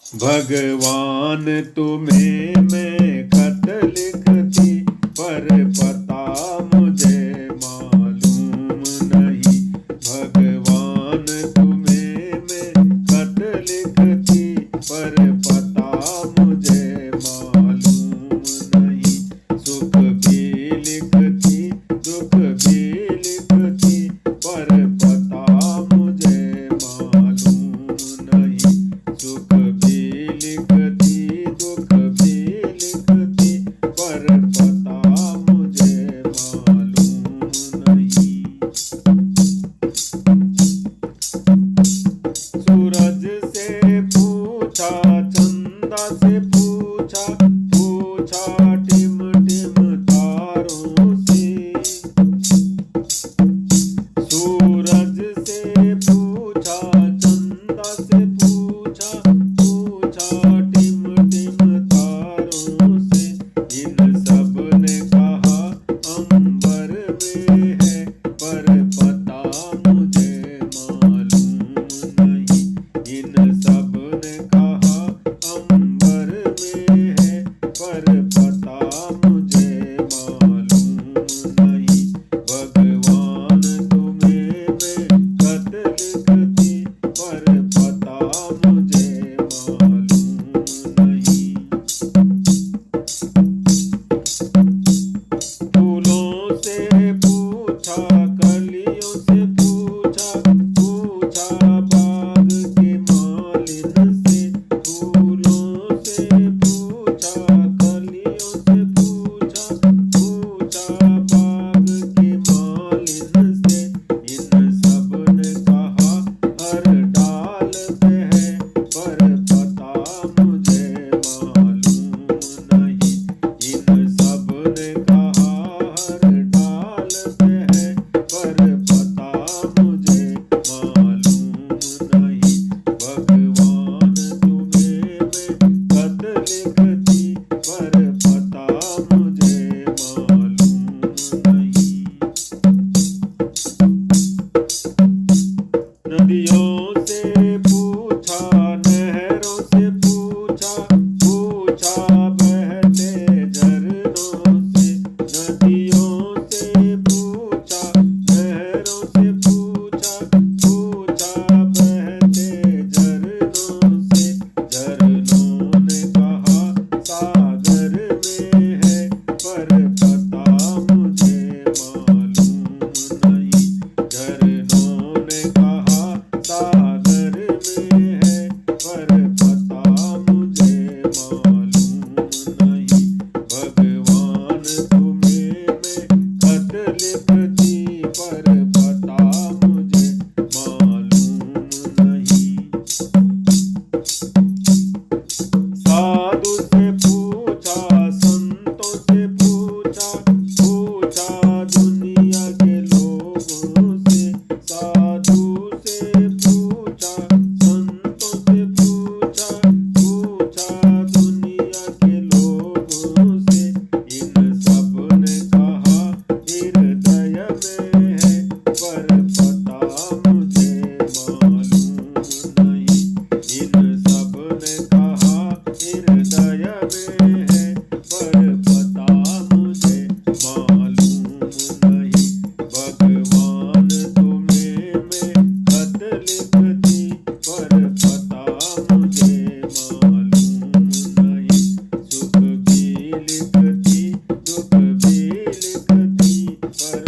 भगवान तुम्हें मैं खत लिखती, पर पता मुझे मालूम नहीं। भगवान तुम्हें मैं खत लिखती, पर पता मुझे मालूम नहीं। सुख भी लिखती, दुख भी लिखती, पर पता मुझे मालूम नहीं। सुख लिखती, दुख भी लिखती, पर पता मुझे मालूम नहीं। सूरज से पूछा, चंदा से पूछा, पूछा टिम टिम तारों से। सूरज से पूछा, चंदा से पूछा, पूछा टिम टिम तारों से। इन सब ने कहा अंबर में है, पर पता मुझे मालूम नहीं। इन सब ने कहा अंबर में है, पर पता मुझे मालूम नहीं। भगवान तुम्हें मैं खत लिखती, पर पता मुझे मालूम नहीं। फूलों से पूछा, कलियों से पूछा, पूछा बाग के मालिन से। फूलों से पूछा, कलियों से पूछा, पूछा बाग के मालिन से। इन सब ने कहा हर डाल पे है, पर पता मुझे मालूम नहीं। इन सब ने कहा हर डाल पे है, पर पता मुझे मालूम नहीं। भगवान तुम्हें मैं खत लिखती, पर पता मुझे मालूम नहीं। नदियों से पूछा, नहरों से पूछा, पूछा बहते झरनों से। नदियों से पूछा, नहरों से पूछा, पूछा बहते झरनों से। झरनों ने कहा सागर में है, पर पता मुझे मालूम नहीं। झरनों ने कहा सागर में है, पर पता मुझे मालूम नहीं। भगवान तुम्हें मैं खत लिखती, पर पता मुझे मालूम नहीं। साधु से पूछा, संतों से पूछा, पूछा दुनिया के लोगों से। साधु से पूछा, संतों से पूछा, पूछा दुनिया के लोगों से। इन सब ने कहा हृदय में है, पर पता मुझे मालूम नहीं। इन सब ने कहा हृदय में है, पर पता मुझे मालूम नहीं। भगवान तुम्हें मैं खत लिखती, पर पता मुझे मालूम नहीं। सुख भी लिखती, दुख भी लिखती, पर